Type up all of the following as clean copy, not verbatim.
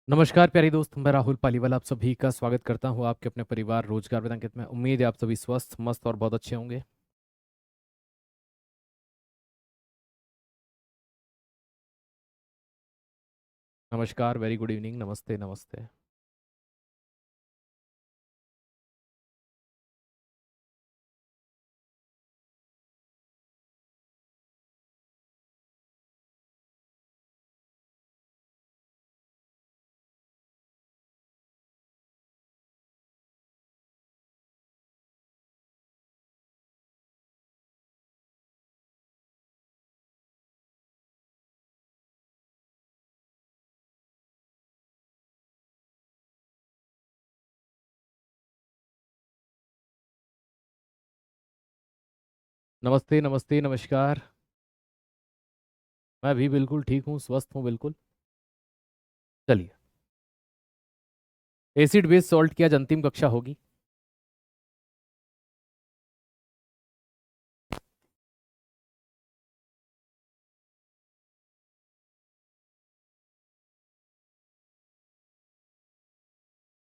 नमस्कार प्यारे दोस्त, मैं राहुल पालीवाल आप सभी का स्वागत करता हूं आपके अपने परिवार रोजगार वेदांकित में। उम्मीद है आप सभी स्वस्थ मस्त और बहुत अच्छे होंगे। नमस्कार, वेरी गुड इवनिंग, नमस्ते नमस्ते। नमस्ते नमस्ते नमस्कार। मैं भी बिल्कुल ठीक हूँ, स्वस्थ हूँ बिल्कुल। चलिए, एसिड बेस सॉल्ट की आज अंतिम कक्षा होगी।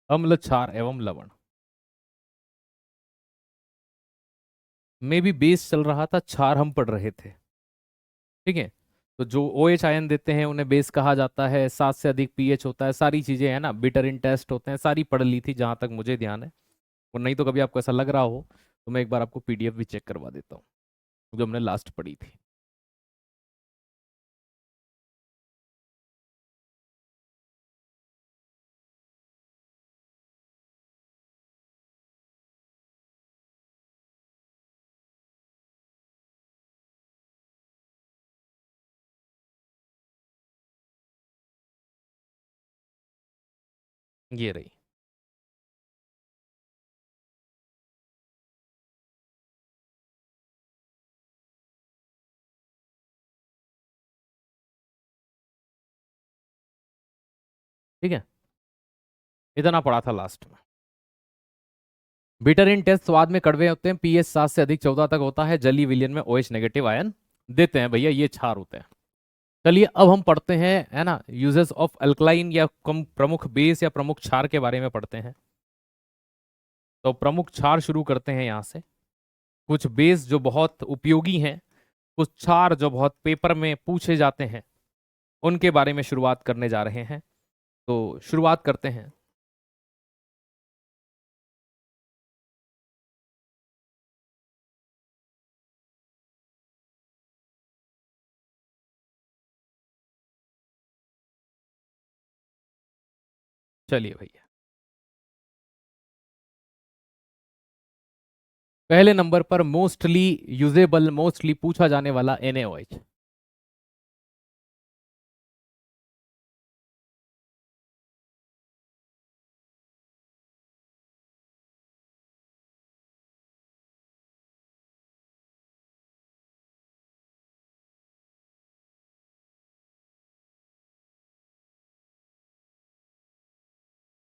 अम्ल क्षार एवं लवण में भी बेस चल रहा था, क्षार हम पढ़ रहे थे। ठीक है। तो जो ओ एच आयन देते हैं उन्हें बेस कहा जाता है, 7 से अधिक पीएच होता है, सारी चीजें है ना, बिटरिन टेस्ट होते हैं, सारी पढ़ ली थी जहां तक मुझे ध्यान है। और नहीं तो कभी आपको ऐसा लग रहा हो तो मैं एक बार आपको पीडीएफ भी चेक करवा देता हूँ जो हमने लास्ट पढ़ी थी। ये रही। ठीक है, इतना पढ़ा था लास्ट में। बिटर इन टेस्ट स्वाद में कड़वे होते हैं, पीएच 7 से अधिक 14 तक होता है, जली विलियन में ओएच नेगेटिव आयन देते हैं भैया, ये क्षार होते हैं। चलिए अब हम पढ़ते हैं है ना, यूजेस ऑफ अल्कलाइन या कम प्रमुख बेस या प्रमुख क्षार के बारे में पढ़ते हैं। तो प्रमुख क्षार शुरू करते हैं यहाँ से। कुछ बेस जो बहुत उपयोगी हैं, कुछ क्षार जो बहुत पेपर में पूछे जाते हैं, उनके बारे में शुरुआत करने जा रहे हैं। तो शुरुआत करते हैं। चलिए भैया, पहले नंबर पर मोस्टली यूजेबल, मोस्टली पूछा जाने वाला NaOH।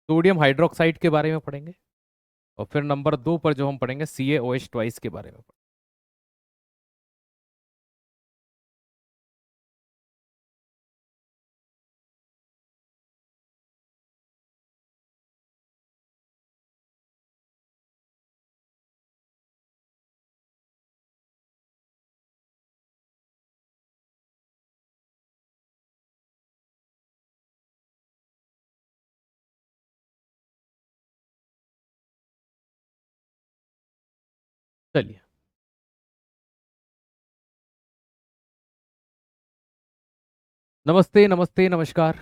सोडियम हाइड्रोक्साइड के बारे में पढ़ेंगे। और फिर नंबर 2 पर जो हम पढ़ेंगे CaOH ट्वाइस के बारे में चलिए। नमस्ते नमस्ते नमस्कार।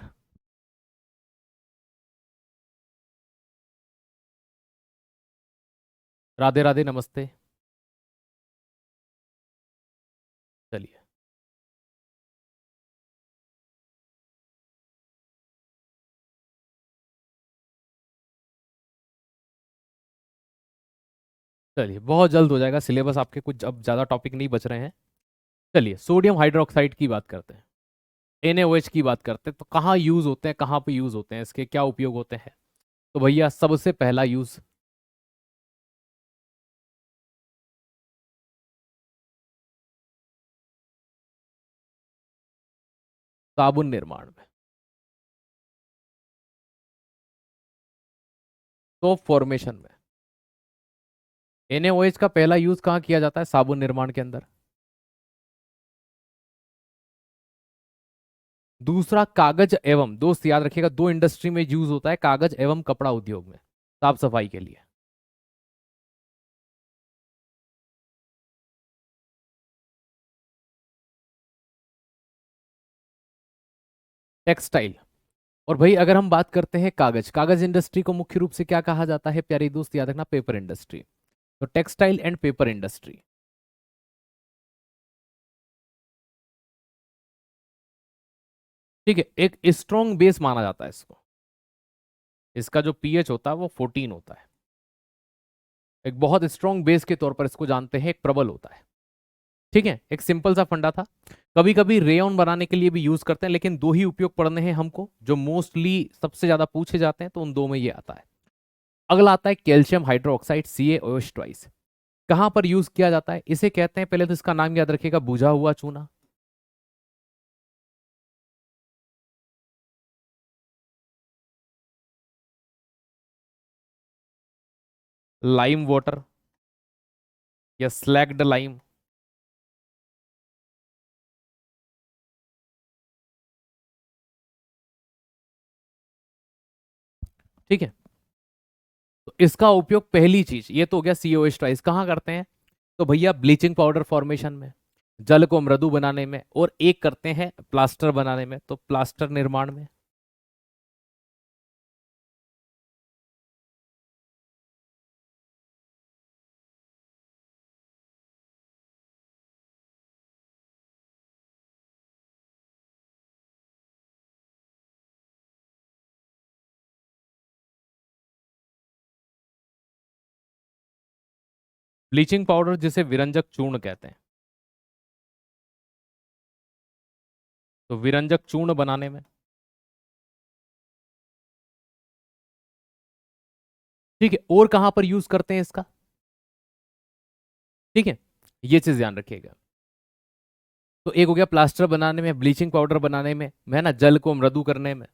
राधे राधे, नमस्ते। चलिए। चलिए, बहुत जल्द हो जाएगा सिलेबस, आपके कुछ अब ज़्यादा टॉपिक नहीं बच रहे हैं। चलिए, सोडियम हाइड्रोक्साइड की बात करते हैं, NaOH की बात करते हैं। तो कहाँ यूज़ होते हैं, कहाँ पे यूज़ होते हैं, इसके क्या उपयोग होते हैं? तो भैया सबसे पहला यूज़ साबुन निर्माण में। सोप फॉर्मेशन में। NaOH का पहला यूज कहाँ किया जाता है? साबुन निर्माण के अंदर। दूसरा कागज एवं, दोस्त याद रखिएगा, दो इंडस्ट्री में यूज होता है, कागज एवं कपड़ा उद्योग में, साफ सफाई के लिए। टेक्सटाइल। और भाई अगर हम बात करते हैं कागज, कागज इंडस्ट्री को मुख्य रूप से क्या कहा जाता है प्यारे दोस्त? याद रखना, पेपर इंडस्ट्री। तो टेक्सटाइल एंड पेपर इंडस्ट्री। ठीक है, एक स्ट्रॉन्ग बेस माना जाता है इसको। इसका जो पीएच होता है वो 14 होता है। एक बहुत स्ट्रॉन्ग बेस के तौर पर इसको जानते हैं, एक प्रबल होता है। ठीक है, एक सिंपल सा फंडा था। कभी कभी रेयन बनाने के लिए भी यूज करते हैं, लेकिन दो ही उपयोग पढ़ने हैं हमको जो मोस्टली सबसे ज्यादा पूछे जाते हैं, तो उन दो में ये आता है। अगला आता है कैल्शियम हाइड्रोक्साइड, CaOH ट्वाइस। कहां पर यूज किया जाता है? इसे कहते हैं, पहले तो इसका नाम याद रखिएगा, बुझा हुआ चूना। लाइम वाटर या स्लैग्ड लाइम। ठीक है, तो इसका उपयोग, पहली चीज ये तो हो गया, CaOH ट्वाइस कहाँ करते हैं? तो भैया ब्लीचिंग पाउडर फॉर्मेशन में, जल को मृदु बनाने में, और एक करते हैं प्लास्टर बनाने में, तो प्लास्टर निर्माण में। ब्लीचिंग पाउडर जिसे विरंजक चूर्ण कहते हैं, तो विरंजक चूर्ण बनाने में। ठीक है, और कहां पर यूज करते हैं इसका? ठीक है, ये चीज ध्यान रखिएगा। तो एक हो गया प्लास्टर बनाने में, ब्लीचिंग पाउडर बनाने में, है ना, जल को मृदु करने में।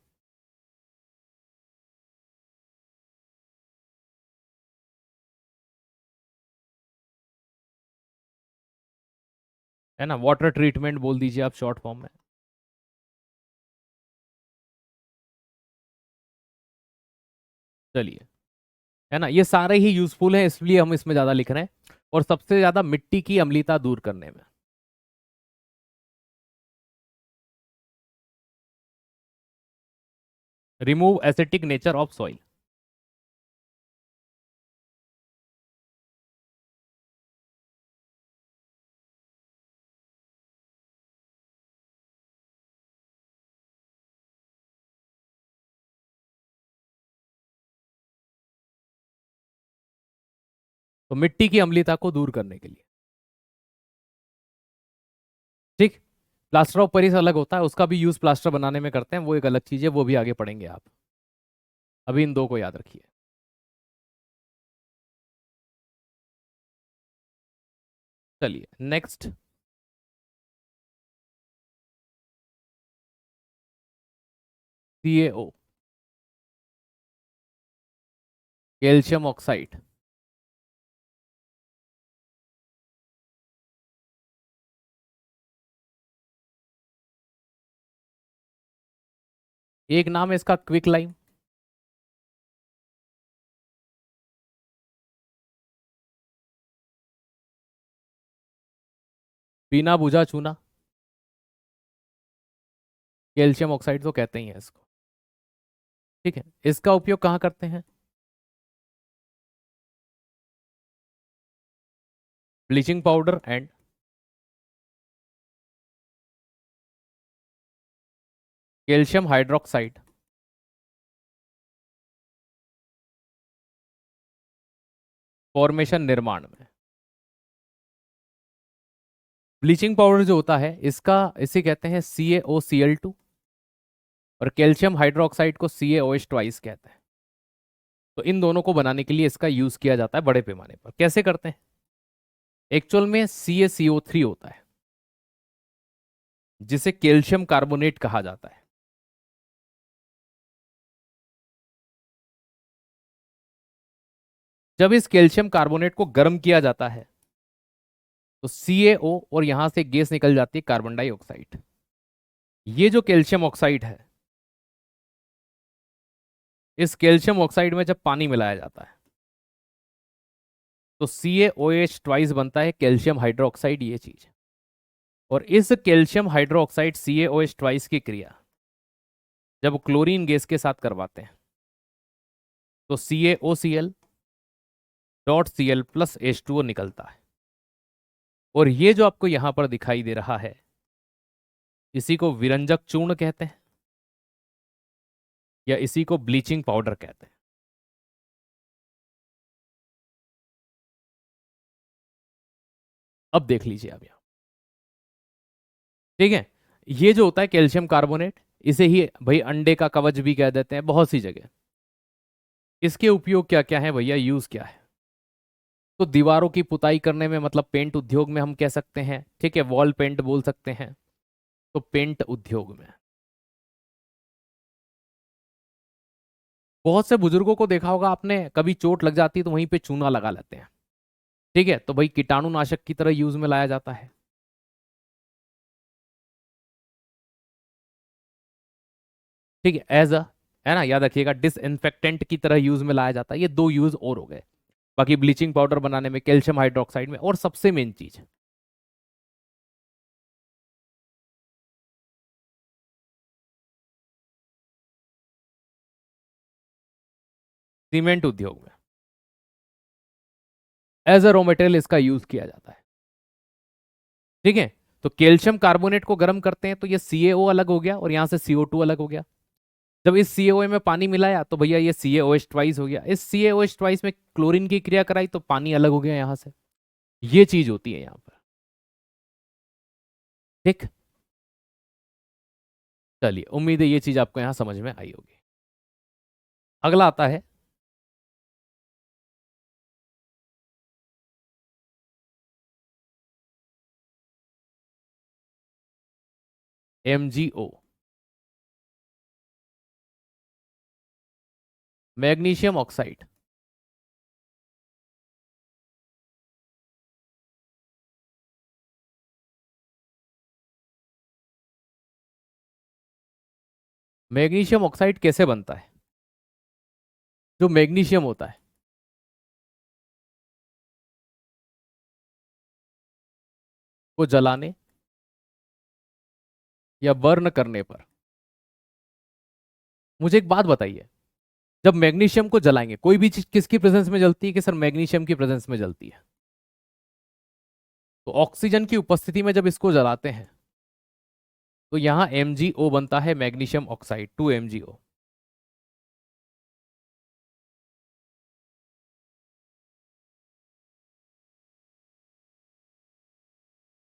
है ना, वाटर ट्रीटमेंट बोल दीजिए आप शॉर्ट फॉर्म में। चलिए, है ना, ये सारे ही यूजफुल हैं, इसलिए हम इसमें ज्यादा लिख रहे हैं। और सबसे ज्यादा मिट्टी की अम्लता दूर करने में। Remove acetic nature of soil. तो मिट्टी की अम्लता को दूर करने के लिए। ठीक। प्लास्टर ऑफ पेरिस अलग होता है, उसका भी यूज प्लास्टर बनाने में करते हैं, वो एक अलग चीज है, वो भी आगे पढ़ेंगे आप। अभी इन दो को याद रखिए। चलिए नेक्स्ट। CaO, calcium oxide. एक नाम है इसका क्विक लाइम। बिना बुझा चूना, कैल्शियम ऑक्साइड तो कहते ही हैं इसको। ठीक है, इसका उपयोग कहाँ करते हैं? Bleaching powder and calcium hydroxide formation निर्माण में। ब्लीचिंग पाउडर जो होता है इसका, इसे कहते हैं CaOCl2, और कैल्शियम हाइड्रोक्साइड को CaOH ट्वाइस कहते हैं। तो इन दोनों को बनाने के लिए इसका यूज किया जाता है बड़े पैमाने पर। कैसे करते हैं? एक्चुअल में CaCO3 होता है, जिसे कैल्शियम कार्बोनेट कहा जाता है। जब इस कैल्शियम कार्बोनेट को गर्म किया जाता है तो CaO और यहां से गैस निकल जाती है कार्बन डाइऑक्साइड। ये जो कैल्शियम ऑक्साइड है, इस कैल्शियम ऑक्साइड में जब पानी मिलाया जाता है तो CaOH ट्वाइस बनता है कैल्शियम हाइड्रोक्साइड, ये चीज। और इस कैल्शियम हाइड्रोक्साइड CaOH ट्वाइस की क्रिया जब क्लोरीन गैस के साथ करवाते हैं तो CaOCl.Cl प्लस H2O निकलता है। और ये जो आपको यहां पर दिखाई दे रहा है, इसी को विरंजक चूर्ण कहते हैं या इसी को ब्लीचिंग पाउडर कहते हैं। अब देख लीजिए आप यहां, ठीक है। ये जो होता है कैल्शियम कार्बोनेट, इसे ही भाई अंडे का कवच भी कह देते हैं बहुत सी जगह। इसके उपयोग क्या क्या है भैया, यूज क्या है? तो दीवारों की पुताई करने में, मतलब पेंट उद्योग में हम कह सकते हैं, ठीक है, वॉल पेंट बोल सकते हैं। तो पेंट उद्योग में बहुत से बुजुर्गों को देखा होगा आपने, कभी चोट लग जाती है तो वहीं पे चूना लगा लेते हैं, ठीक है, तो भाई कीटाणुनाशक की तरह यूज में लाया जाता है। ठीक है, एज अ, है ना, याद रखिएगा, डिसइंफेक्टेंट की तरह यूज में लाया जाता है। ये दो यूज और हो गए। बाकी ब्लीचिंग पाउडर बनाने में, कैल्शियम हाइड्रोक्साइड में, और सबसे मेन चीज सीमेंट उद्योग में एज अ रॉ मटेरियल इसका यूज किया जाता है। ठीक है, तो कैल्शियम कार्बोनेट को गर्म करते हैं तो ये CaO अलग हो गया और यहां से CO2 अलग हो गया। जब इस CaO में पानी मिलाया तो भैया ये CaOH ट्वाइस हो गया। इस CaOH ट्वाइस में क्लोरीन की क्रिया कराई तो पानी अलग हो गया यहां से। ये चीज होती है यहां पर। ठीक, चलिए, उम्मीद है ये चीज आपको यहां समझ में आई होगी। अगला आता है MgO, magnesium oxide. Magnesium oxide कैसे बनता है? जो मैग्नीशियम होता है वो जलाने या बर्न करने पर, मुझे एक बात बताइए, जब मैग्नीशियम को जलाएंगे, कोई भी चीज किसकी प्रेजेंस में जलती है कि सर मैग्नीशियम की प्रेजेंस में जलती है? तो ऑक्सीजन की उपस्थिति में जब इसको जलाते हैं तो यहां MgO बनता है, मैग्नीशियम ऑक्साइड, 2MgO।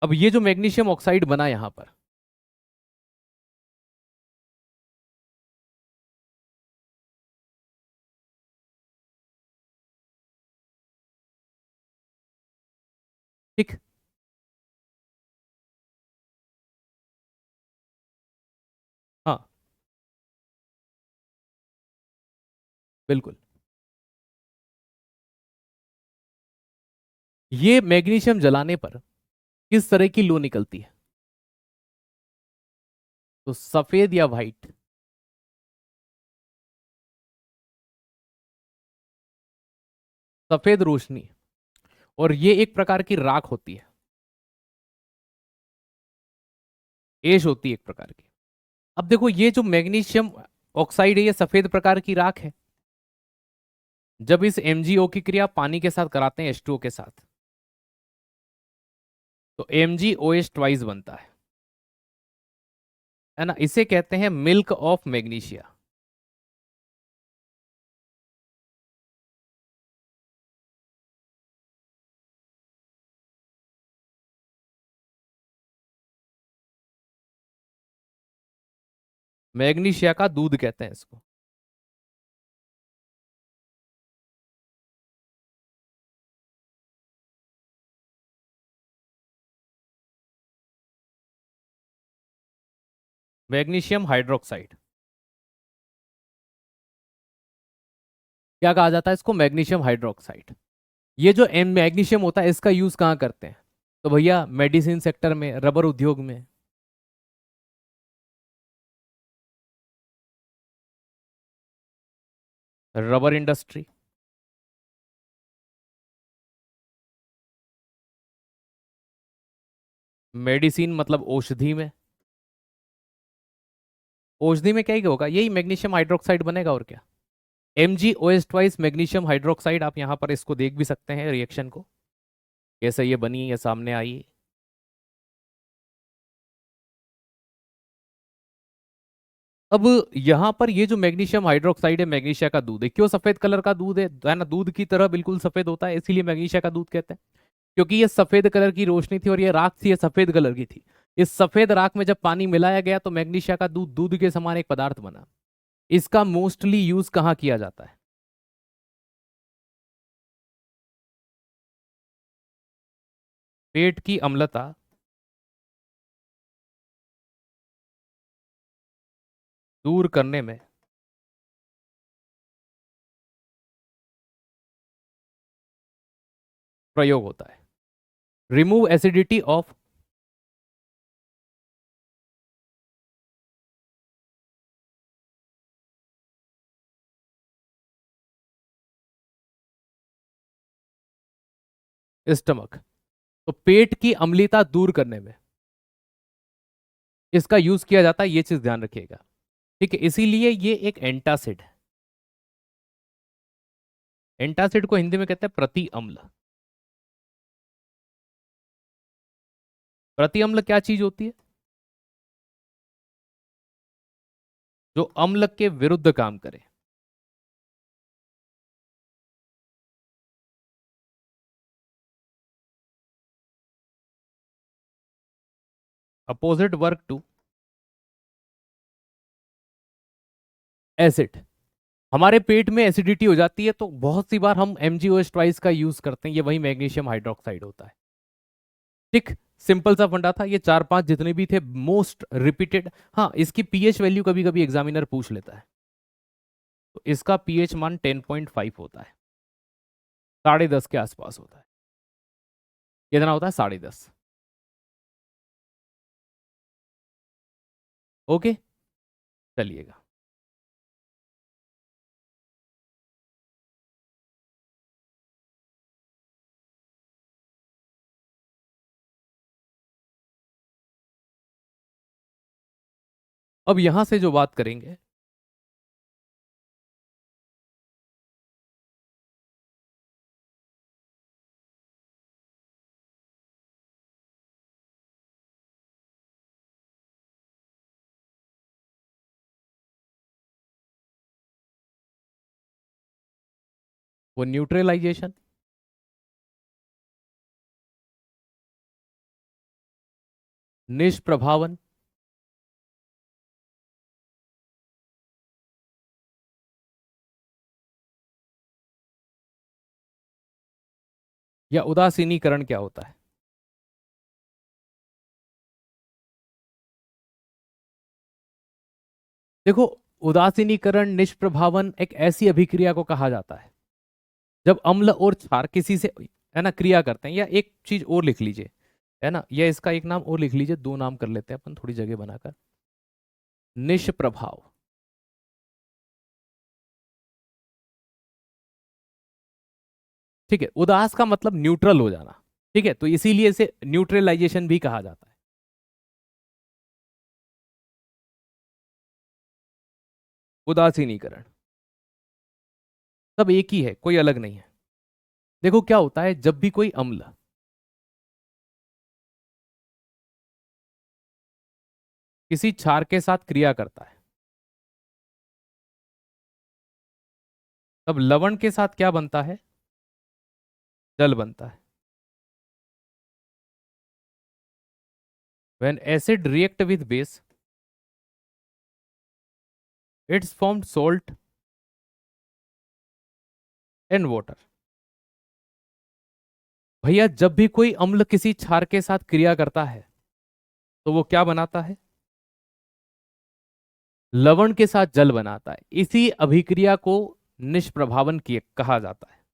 अब ये जो मैग्नीशियम ऑक्साइड बना यहां पर, ठीक, हाँ, बिल्कुल। ये मैग्नीशियम जलाने पर किस तरह की लो निकलती है? तो सफेद या व्हाइट? सफेद रोशनी। और ये एक प्रकार की राख होती है, एश होती है एक प्रकार की। अब देखो, ये जो मैग्नीशियम ऑक्साइड है ये सफेद प्रकार की राख है। जब इस MgO की क्रिया पानी के साथ कराते हैं, H2O के साथ, तो MgOH ट्वाइस बनता है ना। इसे कहते हैं मिल्क ऑफ मैग्नीशिया। मैग्नीशिया का दूध कहते हैं इसको। Magnesium hydroxide. क्या कहा जाता है इसको? Magnesium hydroxide. ये जो मैग्नीशियम होता है इसका यूज कहाँ करते हैं? तो भैया मेडिसिन सेक्टर में, रबर उद्योग में। Rubber industry. मेडिसिन मतलब औषधि में। औषधि में क्या ही होगा, यही मैग्नीशियम हाइड्रोक्साइड बनेगा और क्या। MgOH ट्वाइस मैग्नीशियम हाइड्रोक्साइड, आप यहाँ पर इसको देख भी सकते हैं रिएक्शन को, कैसे ये बनी है सामने आई। अब यहाँ पर ये जो मैग्नीशियम हाइड्रोक्साइड है, मैग्नीशिया का दूध है। क्यों सफेद कलर का दूध है ना? दूध की तरह बिल्कुल सफेद होता है, इसीलिए मैग्नीशिया का दूध कहते हैं। क्योंकि ये सफेद कलर की रोशनी थी और ये राख थी, ये सफेद कलर की थी। इस सफेद राख में जब पानी मिलाया गया तो मैग्नीशिया का दूध दूध के समान एक पदार्थ बना। इसका मोस्टली यूज कहाँ किया जाता है? पेट की अम्लता दूर करने में प्रयोग होता है। Remove acidity of stomach. तो पेट की अम्लता दूर करने में इसका यूज किया जाता है, ये चीज ध्यान रखिएगा। ठीक है, इसीलिए ये एक एंटासिड है। एंटासिड को हिंदी में कहते हैं प्रति अम्ल। प्रति अम्ल क्या चीज होती है? जो अम्ल के विरुद्ध काम करे। Opposite work to acid. हमारे पेट में एसिडिटी हो जाती है तो बहुत सी बार हम MgOH ट्वाइस का यूज करते हैं, ये वही मैग्नीशियम हाइड्रोक्साइड होता है। ठीक, सिंपल सा फंडा था ये। चार पांच जितने भी थे मोस्ट रिपीटेड। हाँ, इसकी पीएच वैल्यू कभी कभी एग्जामिनर पूछ लेता है। तो इसका पीएच मान 10.5 होता है, 10.5 के आसपास होता है। कितना होता है? 10.5। ओके, चलिएगा। अब यहां से जो बात करेंगे, वो न्यूट्रलाइजेशन। निष्प्रभावन। या उदासीनीकरण क्या होता है? देखो, उदासीनीकरण, निष्प्रभावन एक ऐसी अभिक्रिया को कहा जाता है जब अम्ल और क्षार किसी से, है ना, क्रिया करते हैं। या एक चीज और लिख लीजिए, है ना, या इसका एक नाम और लिख लीजिए, दो नाम कर लेते हैं अपन थोड़ी जगह बनाकर। निष्प्रभाव। ठीक है, उदास का मतलब न्यूट्रल हो जाना। ठीक है, तो इसीलिए इसे न्यूट्रलाइजेशन भी कहा जाता है। उदासीनीकरण सब एक ही है, कोई अलग नहीं है। देखो क्या होता है, जब भी कोई अम्ल किसी क्षार के साथ क्रिया करता है, तब लवण के साथ क्या बनता है? जल बनता है। When acid react with base, it's formed salt and water। भैया जब भी कोई अम्ल किसी क्षार के साथ क्रिया करता है तो वो क्या बनाता है? लवण के साथ जल बनाता है। इसी अभिक्रिया को निष्प्रभावन किए कहा जाता है?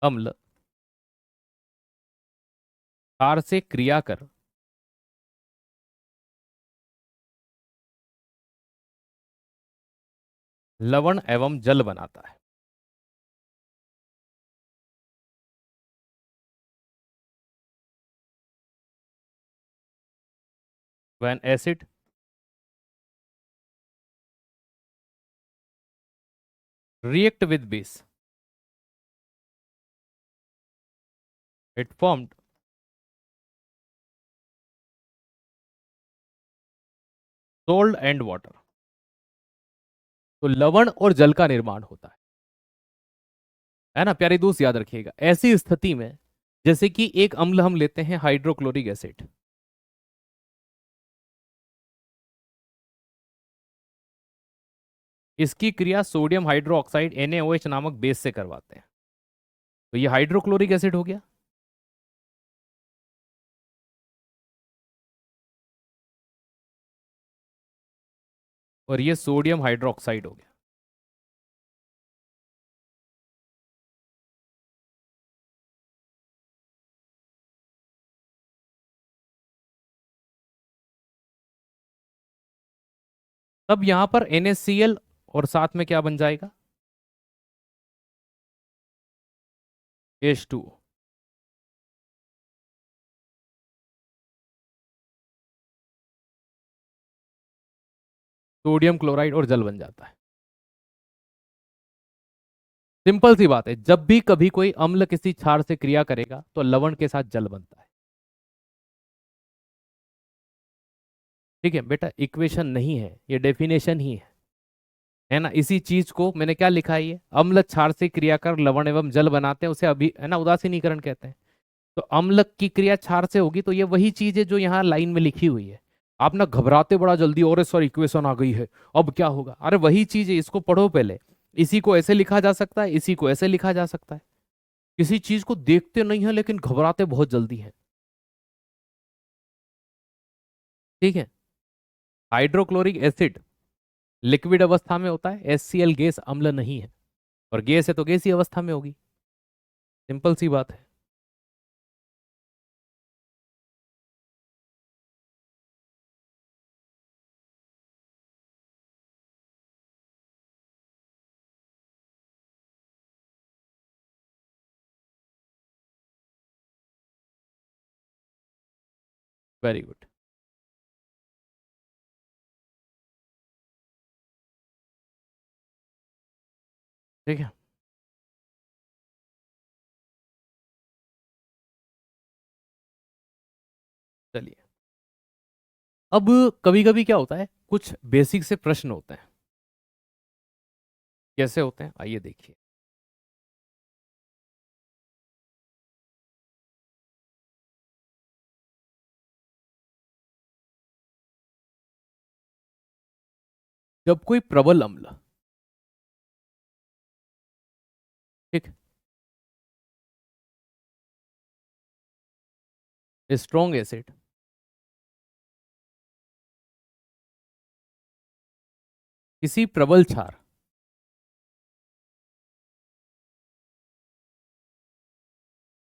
अम्ल क्षार से क्रिया कर लवण एवं जल बनाता है। When acid react with base, it formed salt and water। तो लवण और जल का निर्माण होता है ना प्यारे दोस्त, याद रखिएगा। ऐसी स्थिति में जैसे कि एक अम्ल हम लेते हैं हाइड्रोक्लोरिक एसिड, इसकी क्रिया सोडियम हाइड्रोक्साइड NaOH नामक बेस से करवाते हैं। तो ये हाइड्रोक्लोरिक एसिड हो गया। और ये सोडियम हाइड्रोक्साइड हो गया। तब यहां पर NaCl और साथ में क्या बन जाएगा? H2O। सोडियम क्लोराइड और जल बन जाता है। सिंपल सी बात है, जब भी कभी कोई अम्ल किसी क्षार से क्रिया करेगा तो लवण के साथ जल बनता है। ठीक है बेटा, इक्वेशन नहीं है, ये डेफिनेशन ही है ना। इसी चीज को मैंने क्या लिखा है, ये अम्ल क्षार से क्रिया कर लवण एवं जल बनाते हैं, उसे अभी है ना उदासीनीकरण कहते हैं। तो अम्ल की क्रिया क्षार से होगी, तो ये वही चीज है जो यहाँ लाइन में लिखी हुई है। आप ना घबराते बड़ा जल्दी, और सर इक्वेशन आ गई है अब क्या होगा, अरे वही चीज है, इसको पढ़ो पहले। इसी को ऐसे लिखा जा सकता है, इसी को ऐसे लिखा जा सकता है। किसी चीज को देखते नहीं है लेकिन घबराते बहुत जल्दी है। ठीक है, हाइड्रोक्लोरिक एसिड लिक्विड अवस्था में होता है, HCl गैस अम्ल नहीं है, और गैस है तो गैसीय अवस्था में होगी। सिंपल सी बात है। Very good. ठीक है, चलिए। अब कभी कभी क्या होता है, कुछ बेसिक से प्रश्न होते हैं। कैसे होते हैं आइए देखिए। जब कोई प्रबल अम्ल, ठीक, स्ट्रॉन्ग एसिड किसी प्रबल क्षार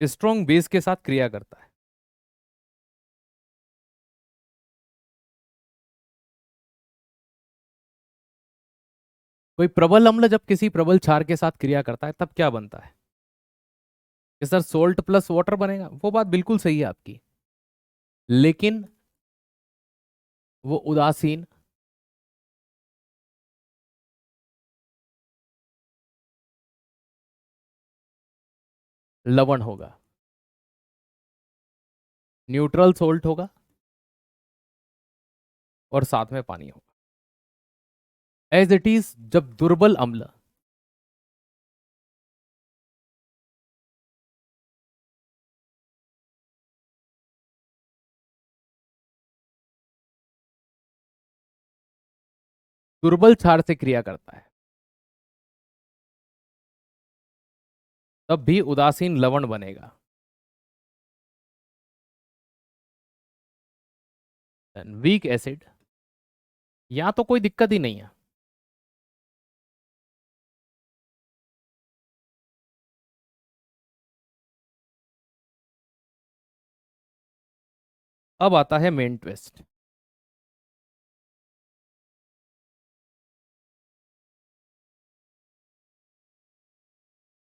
स्ट्रॉन्ग बेस के साथ क्रिया करता है। कोई प्रबल अम्ल जब किसी प्रबल क्षार के साथ क्रिया करता है तब क्या बनता है? कि सर सोल्ट प्लस वाटर बनेगा, वो बात बिल्कुल सही है आपकी, लेकिन वो उदासीन लवण होगा, न्यूट्रल सोल्ट होगा, और साथ में पानी होगा। एज इट इज जब दुर्बल अम्ल दुर्बल क्षार से क्रिया करता है तब भी उदासीन लवण बनेगा। वीक एसिड यहाँ तो कोई दिक्कत ही नहीं है। अब आता है मेन ट्विस्ट।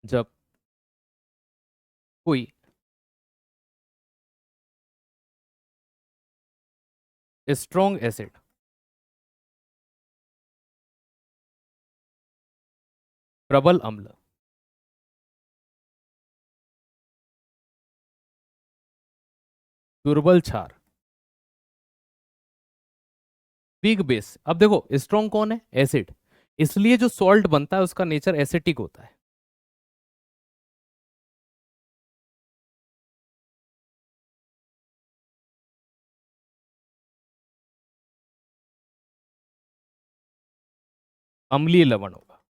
जब कोई स्ट्रॉन्ग एसिड प्रबल अम्ल दुर्बल क्षार वीक बेस, अब देखो स्ट्रॉन्ग कौन है, एसिड, इसलिए जो सॉल्ट बनता है उसका नेचर एसिटिक होता है। अम्लीय लवण होगा।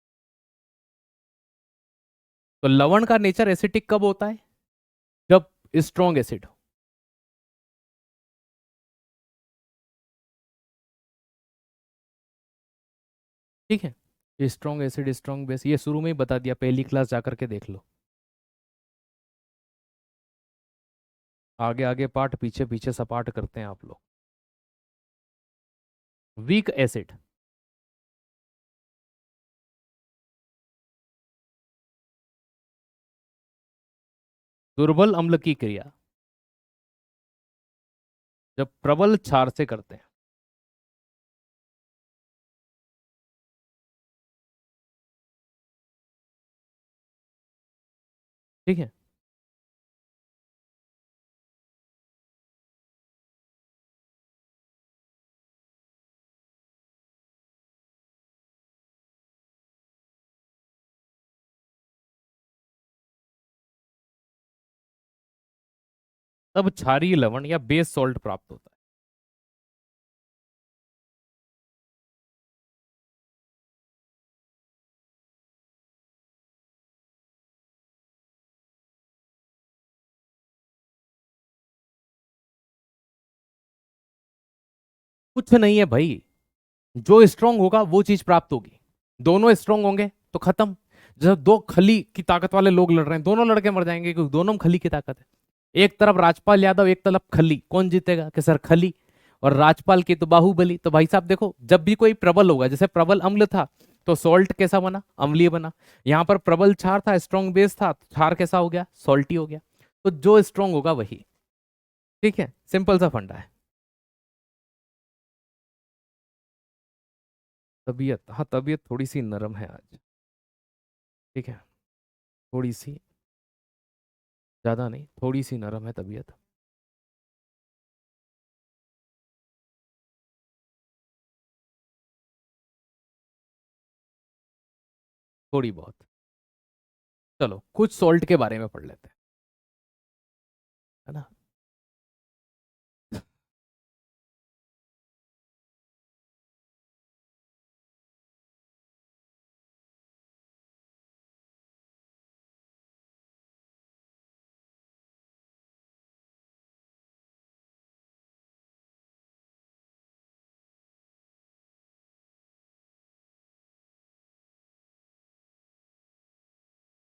तो लवण का नेचर एसिटिक कब होता है, जब स्ट्रॉन्ग एसिड हो। ठीक है, स्ट्रॉन्ग एसिड स्ट्रॉन्ग बेस ये शुरू में ही बता दिया, पहली क्लास जाकर के देख लो। आगे आगे पाठ, पीछे पीछे सपाट करते हैं आप लोग। वीक एसिड दुर्बल अम्ल की क्रिया जब प्रबल क्षार से करते हैं। ठीक है, तब क्षारीय लवण या बेस सॉल्ट प्राप्त होता है। कुछ नहीं है भाई, जो स्ट्रांग होगा वो चीज प्राप्त होगी। दोनों स्ट्रांग होंगे तो खत्म। जब दो खली की ताकत वाले लोग लड़ रहे हैं, दोनों लड़के मर जाएंगे क्योंकि दोनों में खली की ताकत है। एक तरफ राजपाल यादव, एक तरफ खली, कौन जीतेगा कि सर खली। और राजपाल की तो बाहुबली। तो भाई साहब देखो, जब भी कोई प्रबल होगा, जैसे प्रबल अम्ल था तो सॉल्ट कैसा बना, अम्लीय बना। यहाँ पर प्रबल क्षार था, स्ट्रॉन्ग बेस था, तो क्षार कैसा हो गया, सॉल्टी हो गया। तो जो स्ट्रॉन्ग होगा वही। ठीक है, सिंपल सा फंडा है। तबीयत, हाँ तबीयत थोड़ी सी नरम है आज। ठीक है, थोड़ी सी, ज्यादा नहीं, थोड़ी सी नरम है तबीयत। थोड़ी बहुत। चलो कुछ सॉल्ट के बारे में पढ़ लेते हैं, है ना।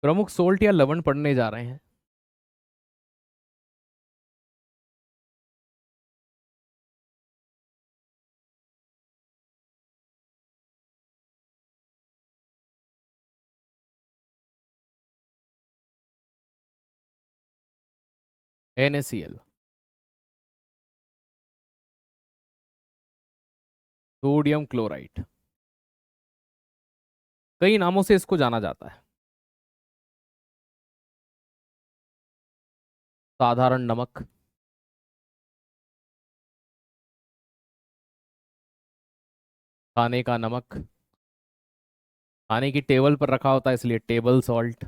प्रमुख सोल्ट या लवण पढ़ने जा रहे हैं। NaCl, सोडियम क्लोराइड, कई नामों से इसको जाना जाता है। साधारण नमक, खाने का नमक, खाने की टेबल पर रखा होता है इसलिए टेबल सॉल्ट।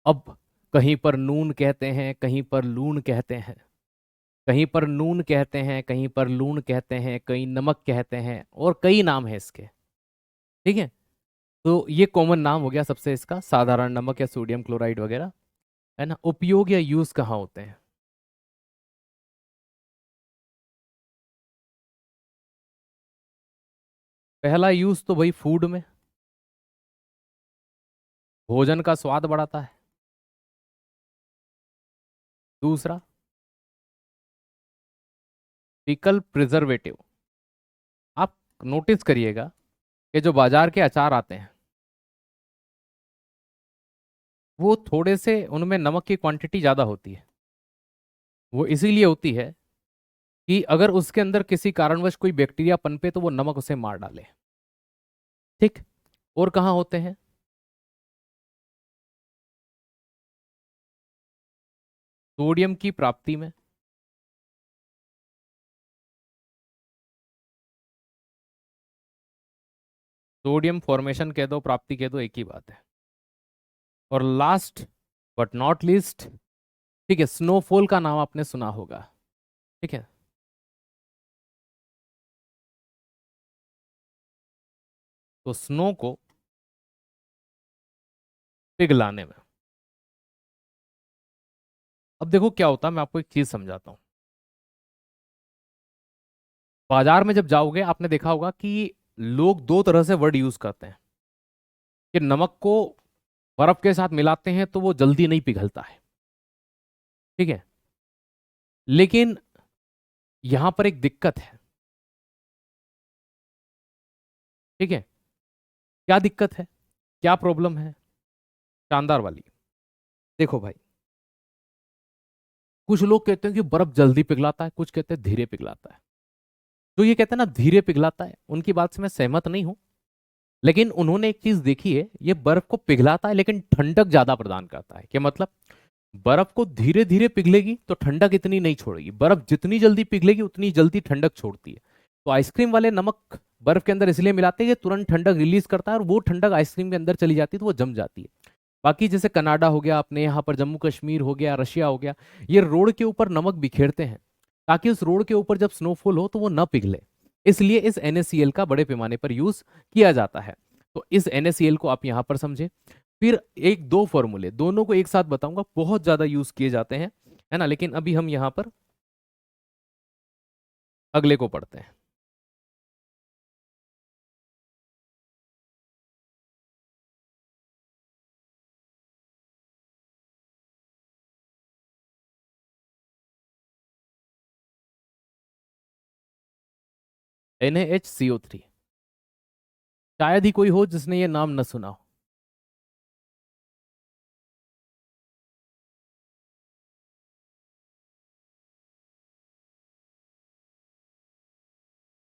अब कहीं पर नून कहते हैं, कहीं पर लूण कहते हैं, कहीं पर नून कहते हैं, कहीं पर लूण कहते हैं, कहीं नमक कहते हैं, और कई नाम है इसके। ठीक है, तो ये कॉमन नाम हो गया सबसे इसका, साधारण नमक या सोडियम क्लोराइड वगैरह, है ना। उपयोग या यूज कहाँ होते हैं। पहला यूज तो भाई फूड में, भोजन का स्वाद बढ़ाता है। दूसरा, पिकल प्रिजर्वेटिव। आप नोटिस करिएगा कि जो बाजार के अचार आते हैं वो थोड़े से उनमें नमक की क्वांटिटी ज़्यादा होती है। वो इसीलिए होती है कि अगर उसके अंदर किसी कारणवश कोई बैक्टीरिया पनपे तो वो नमक उसे मार डाले। ठीक। और कहाँ होते हैं? सोडियम की प्राप्ति में। सोडियम फॉर्मेशन कह दो, प्राप्ति कह दो, एक ही बात है। और लास्ट बट नॉट लीस्ट, ठीक है, स्नोफॉल का नाम आपने सुना होगा। ठीक है। तो स्नो को पिघलाने में, अब देखो क्या होता है, मैं आपको एक चीज समझाता हूँ। बाजार में जब जाओगे आपने देखा होगा कि लोग दो तरह से वर्ड यूज करते हैं कि नमक को बर्फ के साथ मिलाते हैं तो वो जल्दी नहीं पिघलता है। ठीक है। लेकिन यहां पर एक दिक्कत है। ठीक है। क्या दिक्कत है, क्या प्रॉब्लम है? शानदार वाली। देखो भाई, कुछ लोग कहते हैं कि बर्फ जल्दी पिघलाता है, कुछ कहते हैं धीरे पिघलाता है। तो ये कहते हैं ना धीरे पिघलाता है, उनकी बात से मैं सहमत नहीं हूं। लेकिन उन्होंने एक चीज देखी है, ये बर्फ को पिघलाता है लेकिन ठंडक ज्यादा प्रदान करता है। क्या मतलब? बर्फ को धीरे धीरे पिघलेगी तो ठंडक इतनी नहीं छोड़ेगी, बर्फ जितनी जल्दी पिघलेगी उतनी जल्दी ठंडक छोड़ती है। तो आइसक्रीम वाले नमक बर्फ के अंदर इसलिए मिलाते हैं कि तुरंत ठंडक रिलीज करता है और वो ठंडक आइसक्रीम के अंदर चली जाती है तो वो जम जाती है। बाकी जैसे कनाडा हो गया, अपने यहाँ पर जम्मू कश्मीर हो गया, रशिया हो गया, ये रोड के ऊपर नमक बिखेरते हैं ताकि उस रोड के ऊपर जब स्नोफॉल हो तो वो न पिघले। इसलिए इस NaCl का बड़े पैमाने पर यूज किया जाता है। तो इस NaCl को आप यहाँ पर समझे। फिर एक दो फॉर्मूले, दोनों को एक साथ बताऊंगा, बहुत ज्यादा यूज किए जाते हैं, है ना। लेकिन अभी हम यहाँ पर अगले को पढ़ते हैं। NaHCO3। शायद ही कोई हो जिसने ये नाम न सुना हो।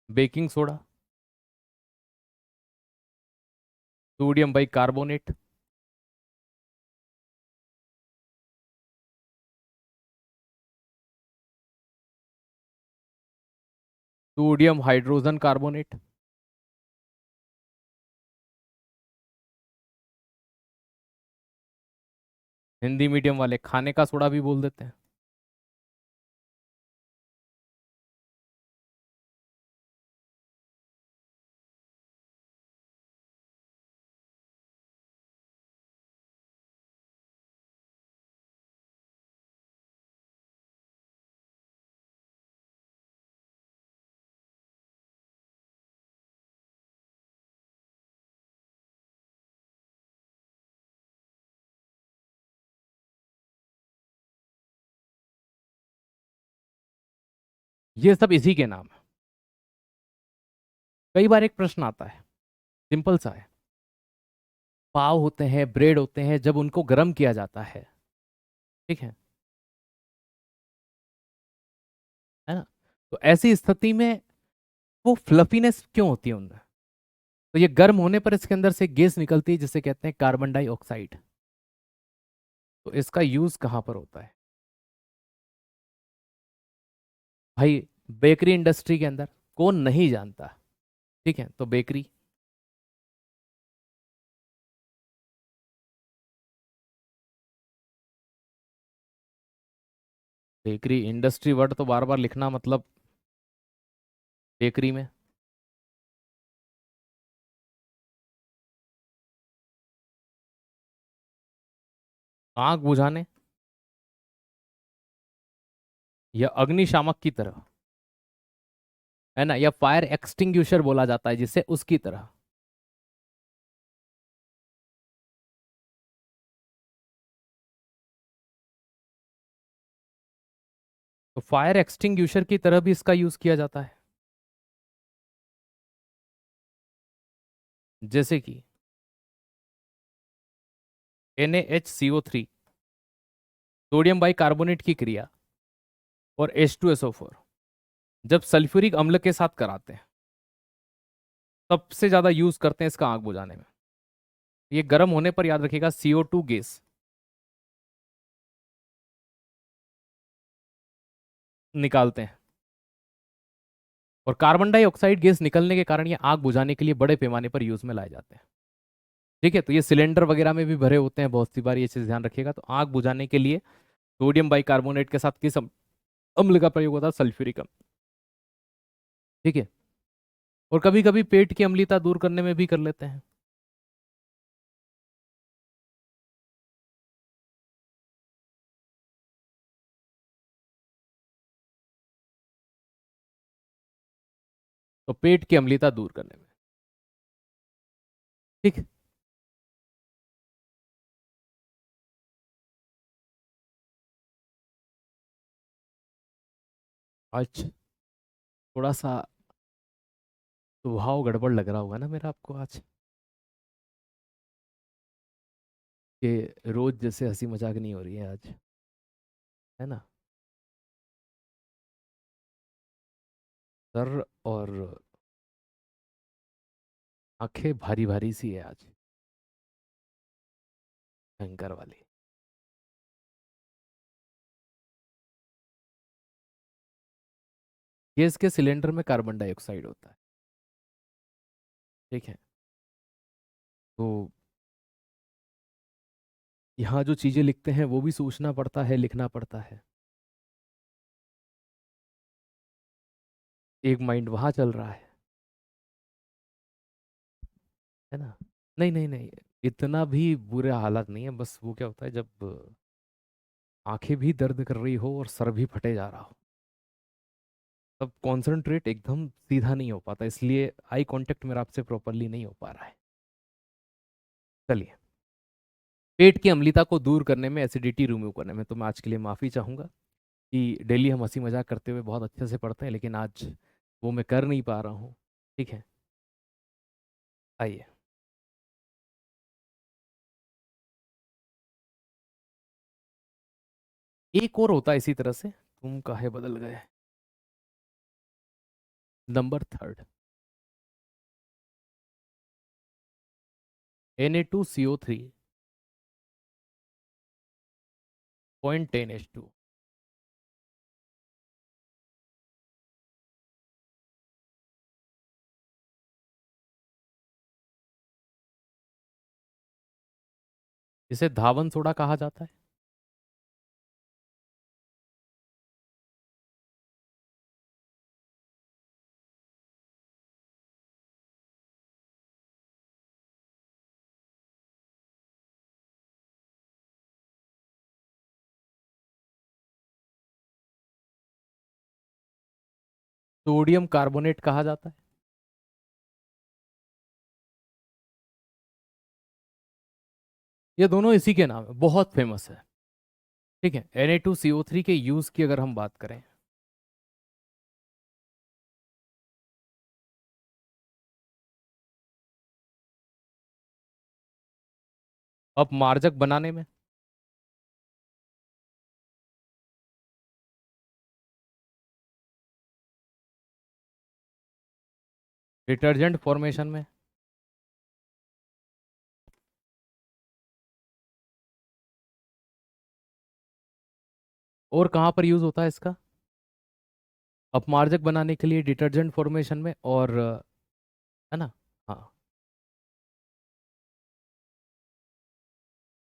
Baking soda, sodium by carbonate, sodium hydrogen carbonate. Hindi medium वाले खाने का सोडा भी बोल देते हैं। ये सब इसी के नाम है। कई बार एक प्रश्न आता है, सिंपल सा है। पाव होते हैं, ब्रेड होते हैं, जब उनको गर्म किया जाता ठीक है ना, तो ऐसी स्थिति में वो फ्लफीनेस क्यों होती है उनमें? तो ये गर्म होने पर इसके अंदर से गैस निकलती है जिसे कहते हैं कार्बन डाइऑक्साइड। तो इसका यूज कहां पर होता है भाई? बेकरी इंडस्ट्री के अंदर। कौन नहीं जानता? ठीक है, तो बेकरी, बेकरी इंडस्ट्री वर्ड तो बार बार लिखना मतलब बेकरी में। आग बुझाने या अग्निशामक की तरह। है ना, या फायर एक्सटिंग्विशर बोला जाता है जिसे, उसकी तरह। तो फायर एक्सटिंग्विशर की तरह भी इसका यूज किया जाता है। जैसे कि NaHCO3, सोडियम बाइकार्बोनेट की क्रिया, और H2SO4 जब सल्फ्यूरिक अम्ल के साथ कराते हैं, सबसे ज्यादा यूज करते हैं इसका आग बुझाने में। ये गर्म होने पर, याद रखिएगा, CO2 गैस निकालते हैं, और कार्बन डाइऑक्साइड गैस निकलने के कारण ये आग बुझाने के लिए बड़े पैमाने पर यूज में लाए जाते हैं। ठीक है, तो ये सिलेंडर वगैरह में भी भरे होते हैं बहुत सी बार, ये चीज ध्यान रखिएगा। तो आग बुझाने के लिए सोडियम बाइकार्बोनेट के साथ किस अम्ल का प्रयोग होता है? सल्फ्यूरिक अम्ल। ठीक है, और कभी कभी पेट की अम्लता दूर करने में भी कर लेते हैं। तो पेट की अम्लता दूर करने में। ठीक। आज थोड़ा सा स्वभाव गड़बड़ लग रहा होगा ना मेरा आपको आज, कि रोज जैसे हंसी मजाक नहीं हो रही है आज, है ना। सर और आंखें भारी भारी सी है आज, भयंकर वाली। गैस के सिलेंडर में कार्बन डाइऑक्साइड होता है। ठीक है, तो यहाँ जो चीजें लिखते हैं वो भी सोचना पड़ता है, लिखना पड़ता है। एक माइंड वहां चल रहा है ना। नहीं नहीं नहीं, इतना भी बुरा हालत नहीं है, बस वो क्या होता है जब आंखें भी दर्द कर रही हो और सर भी फटे जा रहा हो, तब कॉन्सेंट्रेट एकदम सीधा नहीं हो पाता, इसलिए आई कांटेक्ट मेरा आपसे प्रॉपरली नहीं हो पा रहा है। चलिए, पेट की अम्लता को दूर करने में, एसिडिटी रिमूव करने में, तो मैं आज के लिए माफ़ी चाहूँगा कि डेली हम हंसी मजाक करते हुए बहुत अच्छे से पढ़ते हैं, लेकिन आज वो मैं कर नहीं पा रहा हूँ। ठीक है, आइए। एक और होता है इसी तरह से, तुम काहे बदल गए। नंबर थर्ड, Na2CO3 0.10H2, इसे धावन सोडा कहा जाता है। सोडियम कार्बोनेट कहा जाता है। ये दोनों इसी के नाम है, बहुत फेमस है। ठीक है, Na2CO3 के यूज की अगर हम बात करें, अब मार्जक बनाने में, डिटर्जेंट फॉर्मेशन में, और कहाँ पर यूज होता है इसका? अपमार्जक बनाने के लिए, डिटर्जेंट फॉर्मेशन में, और है ना, हाँ,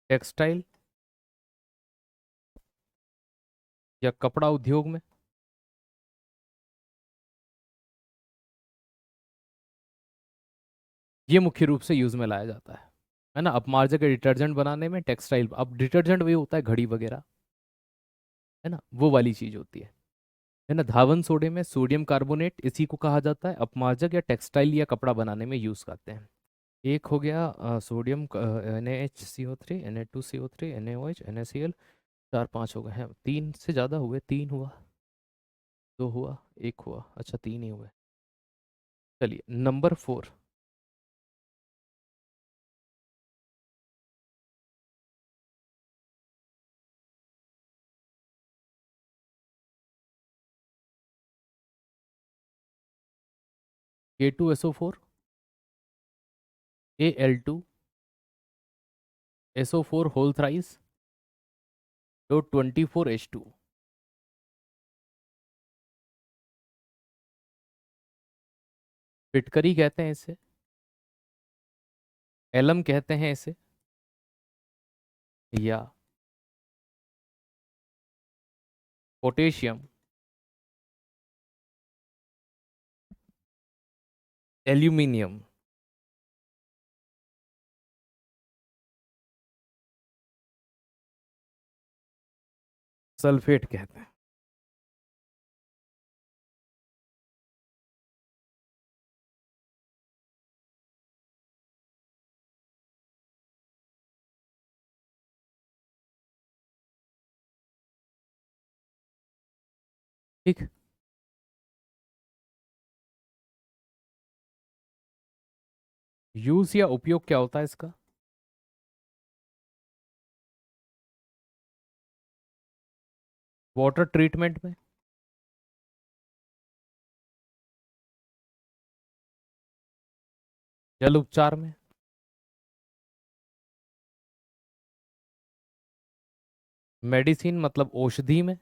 टेक्सटाइल या कपड़ा उद्योग में। ये मुख्य रूप से यूज में लाया जाता है ना, अपमार्जक या डिटर्जेंट बनाने में, टेक्सटाइल। अब डिटर्जेंट वही होता है घड़ी वगैरह, है ना, वो वाली चीज होती है। है ना। धावन सोडे में सोडियम कार्बोनेट, इसी को कहा जाता है अपमार्जक या टेक्सटाइल या कपड़ा बनाने में यूज करते हैं। एक हो गया sodium NaHCO3, Na2CO3, NaOH, NaCl, चार पांच हो गए हैं, तीन से ज्यादा हुए, तीन हुआ, दो हुआ, एक हुआ, अच्छा तीन ही हुए। चलिए number 4, K2SO4, Al2, SO4 whole thrice, तो 24H2। फिटकरी कहते हैं इसे, एलम कहते हैं इसे, या पोटेशियम, एल्यूमिनियम, सल्फेट कहते हैं। ठीक। यूज या उपयोग क्या होता है इसका? वाटर ट्रीटमेंट में, जल उपचार में, मेडिसिन मतलब औषधि में।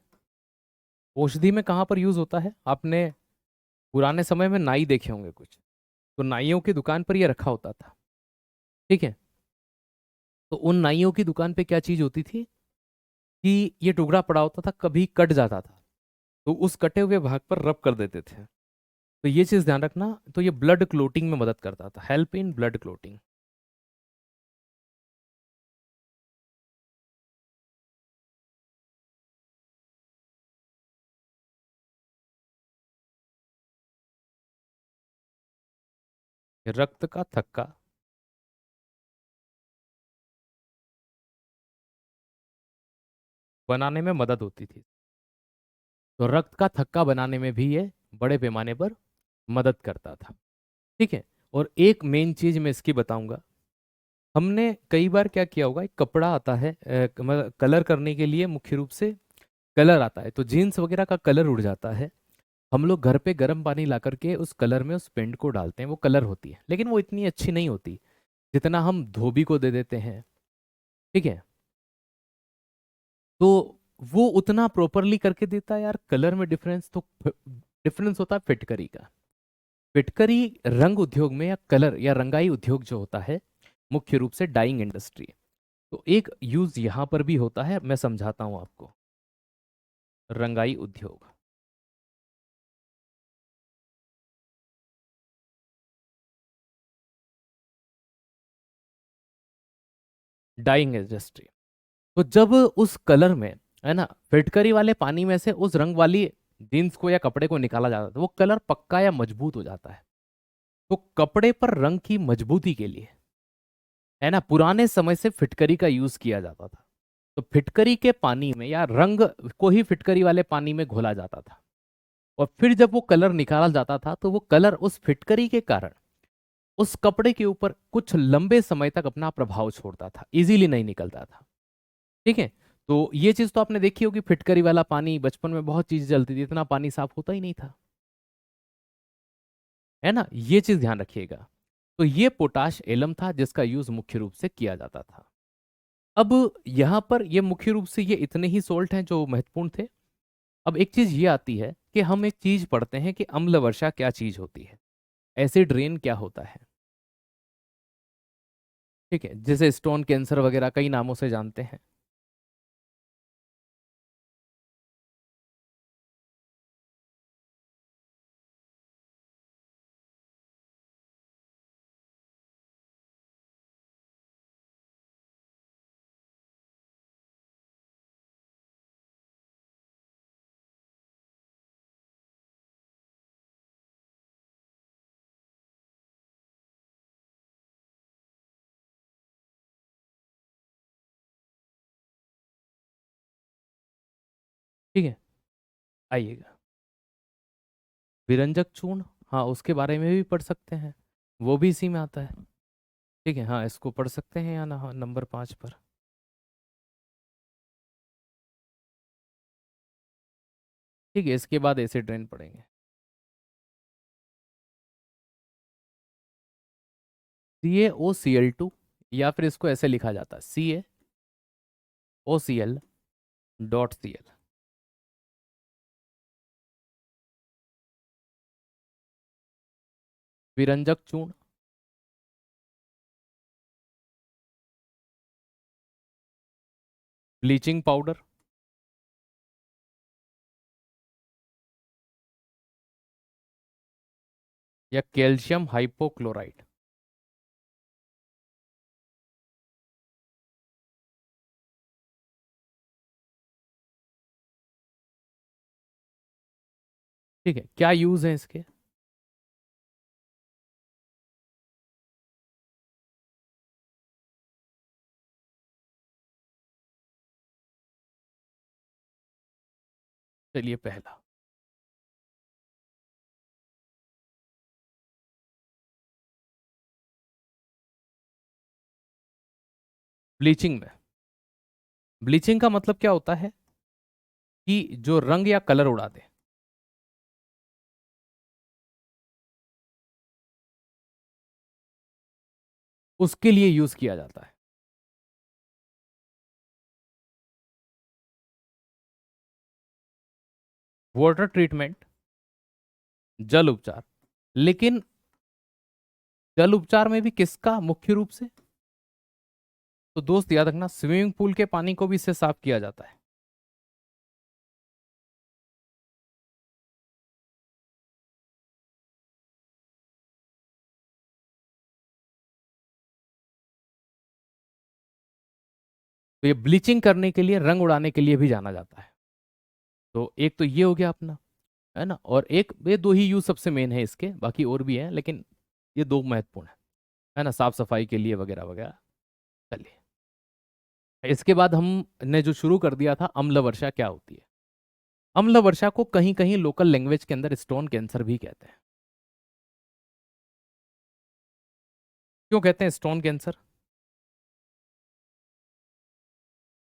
औषधि में कहाँ पर यूज होता है? आपने पुराने समय में नाई देखे होंगे कुछ, तो नाइयों की दुकान पर ये रखा होता था। ठीक है। तो उन नाइयों की दुकान पे क्या चीज होती थी कि ये टुकड़ा पड़ा होता था, कभी कट जाता था, तो उस कटे हुए भाग पर रब कर देते थे। तो ये चीज ध्यान रखना, तो ये ब्लड क्लोटिंग में मदद करता था, हेल्प इन ब्लड क्लोटिंग। रक्त का थक्का बनाने में मदद होती थी। तो रक्त का थक्का बनाने में भी ये बड़े पैमाने पर मदद करता था। ठीक है। और एक मेन चीज मैं इसकी बताऊंगा, हमने कई बार क्या किया होगा, एक कपड़ा आता है मतलब कलर करने के लिए, मुख्य रूप से कलर आता है, तो जीन्स वगैरह का कलर उड़ जाता है। हम लोग घर पे गर्म पानी ला करके उस कलर में उस पेंट को डालते हैं, वो कलर होती है, लेकिन वो इतनी अच्छी नहीं होती जितना हम धोबी को दे देते हैं। ठीक है। तो वो उतना प्रॉपरली करके देता है यार, कलर में डिफरेंस तो डिफरेंस होता है फिटकरी का। फिटकरी रंग उद्योग में, या कलर या रंगाई उद्योग जो होता है, मुख्य रूप से डाइंग इंडस्ट्री, तो एक यूज यहां पर भी होता है, मैं समझाता हूं आपको। रंगाई उद्योग, डाइंग इंडस्ट्री। तो जब उस कलर में, है ना, फिटकरी वाले पानी में से उस रंग वाली जींस को या कपड़े को निकाला जाता है, तो वो कलर पक्का या मजबूत हो जाता है। तो कपड़े पर रंग की मजबूती के लिए, है ना, पुराने समय से फिटकरी का यूज किया जाता था। तो फिटकरी के पानी में या रंग को ही फिटकरी वाले पानी में घोला जाता था, और फिर जब वो कलर निकाला जाता था, तो वो कलर उस फिटकरी के कारण उस कपड़े के ऊपर कुछ लंबे समय तक अपना प्रभाव छोड़ता था, इजीली नहीं निकलता था। ठीक है। तो ये चीज तो आपने देखी होगी, फिटकरी वाला पानी, बचपन में बहुत चीज जलती थी, इतना पानी साफ होता ही नहीं था, है ना, ये चीज ध्यान रखिएगा। तो ये पोटाश एलम था जिसका यूज मुख्य रूप से किया जाता था। अब यहां पर ये मुख्य रूप से ये इतने ही सोल्ट हैं जो महत्वपूर्ण थे। अब एक चीज ये आती है कि हम एक चीज पढ़ते हैं कि अम्ल वर्षा क्या चीज होती है, एसिड रेन क्या होता है। ठीक है, जैसे स्टोन कैंसर वगैरह कई नामों से जानते हैं। ठीक है, आइएगा। विरंजक चूर्ण, हाँ उसके बारे में भी पढ़ सकते हैं, वो भी इसी में आता है। ठीक है, हाँ इसको पढ़ सकते हैं या ना, हाँ, नंबर 5 पर। ठीक है, इसके बाद एसिड ड्रेन पढ़ेंगे। CaOCl2, या फिर इसको ऐसे लिखा जाता है CaOCl.Cl। विरंजक चूर्ण, ब्लीचिंग पाउडर, या कैल्शियम हाइपोक्लोराइड। ठीक है, क्या यूज है इसके? चलिए पहला, ब्लीचिंग में। ब्लीचिंग का मतलब क्या होता है कि जो रंग या कलर उड़ा दे, उसके लिए यूज किया जाता है। वाटर ट्रीटमेंट, जल उपचार। लेकिन जल उपचार में भी किसका मुख्य रूप से? तो दोस्त याद रखना, स्विमिंग पूल के पानी को भी इससे साफ किया जाता है। तो ये ब्लीचिंग करने के लिए, रंग उड़ाने के लिए भी जाना जाता है। तो एक तो ये हो गया अपना, है ना, और एक, ये दो ही यूज सबसे मेन है इसके, बाकी और भी है लेकिन ये दो महत्वपूर्ण है ना, साफ सफाई के लिए वगैरह वगैरह। चलिए, इसके बाद हमने जो शुरू कर दिया था, अम्ल वर्षा क्या होती है। अम्ल वर्षा को कहीं कहीं लोकल लैंग्वेज के अंदर स्टोन कैंसर भी कहते हैं। क्यों कहते हैं स्टोन कैंसर?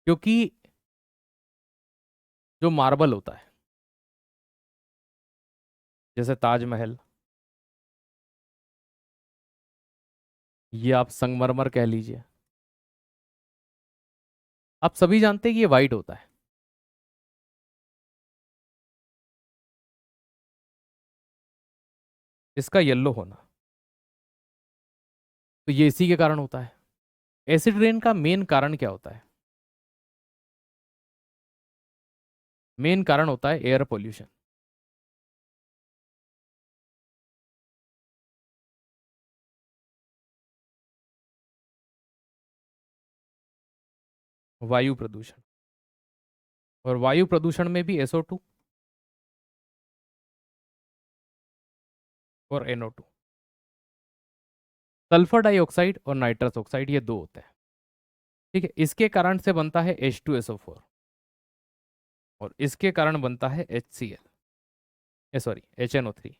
क्योंकि जो मार्बल होता है, जैसे ताजमहल, ये आप संगमरमर कह लीजिए, आप सभी जानते हैं कि ये वाइट होता है। इसका येलो होना, तो ये इसी के कारण होता है। एसिड रेन का मेन कारण क्या होता है? मेन कारण होता है एयर पोल्यूशन। वायु प्रदूषण, और वायु प्रदूषण में भी SO2 और NO2। सल्फर डाइऑक्साइड और नाइट्रस ऑक्साइड, ये दो होते हैं। ठीक है, इसके कारण से बनता है H2SO4, और इसके कारण बनता है HCl, सॉरी HNO3।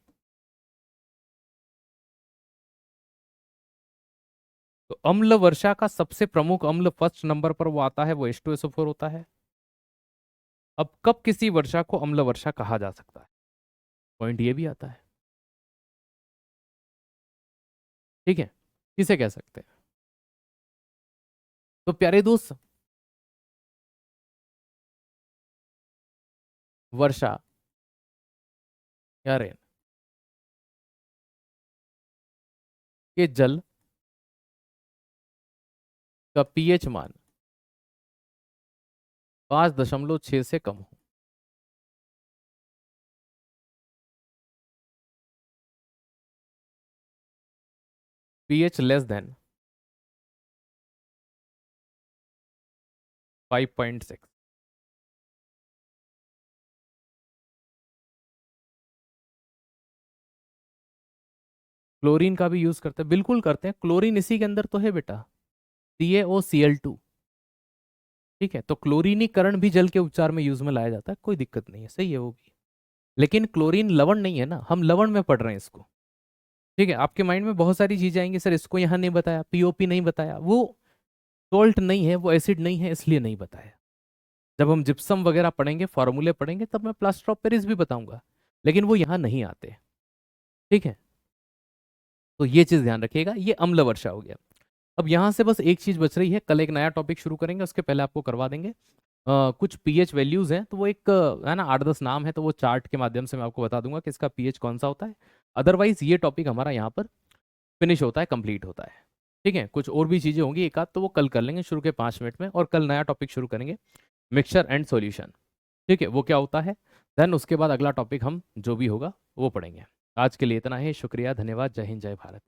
तो अम्ल वर्षा का सबसे प्रमुख अम्ल फर्स्ट नंबर पर वो आता है, वो H2SO4 होता है। अब कब किसी वर्षा को अम्ल वर्षा कहा जा सकता है, पॉइंट ये भी आता है। ठीक है, किसे कह सकते हैं? तो प्यारे दोस्त, वर्षा या रेन के जल का पीएच मान 5.6 से कम हो, पीएच लेस देन 5.6। क्लोरीन का भी यूज करते हैं, बिल्कुल करते हैं, क्लोरीन इसी के अंदर तो है बेटा, CaOCl2। ठीक है, तो क्लोरीनीकरण भी जल के उपचार में यूज में लाया जाता है, कोई दिक्कत नहीं है, सही है वो भी। लेकिन क्लोरीन लवण नहीं है ना, हम लवण में पढ़ रहे हैं इसको। ठीक है, आपके माइंड में बहुत सारी चीजें आएंगी, सर इसको यहाँ नहीं बताया, पीओपी नहीं बताया, वो सोल्ट नहीं है, वो एसिड नहीं है, इसलिए नहीं बताया। जब हम जिप्सम वगैरह पढ़ेंगे, फॉर्मूले पढ़ेंगे, तब मैं प्लास्टर ऑफ पेरिस भी बताऊंगा, लेकिन वो यहाँ नहीं आते। ठीक है, तो ये चीज ध्यान रखिएगा, ये अम्ल वर्षा हो गया। अब यहाँ से बस एक चीज बच रही है, कल एक नया टॉपिक शुरू करेंगे, उसके पहले आपको करवा देंगे कुछ पीएच वैल्यूज हैं, तो वो एक है ना 8-10 नाम है, तो वो चार्ट के माध्यम से मैं आपको बता दूंगा कि इसका पीएच कौन सा होता है। अदरवाइज ये टॉपिक हमारा यहाँ पर फिनिश होता है, कंप्लीट होता है। ठीक है, कुछ और भी चीजें होंगी एक आध, तो वो कल कर लेंगे शुरू के 5 मिनट में, और कल नया टॉपिक शुरू करेंगे, मिक्सचर एंड सॉल्यूशन। ठीक है, वो क्या होता है, देन उसके बाद अगला टॉपिक हम जो भी होगा वो पढ़ेंगे। आज के लिए इतना ही, शुक्रिया, धन्यवाद, जय हिंद, जय भारत।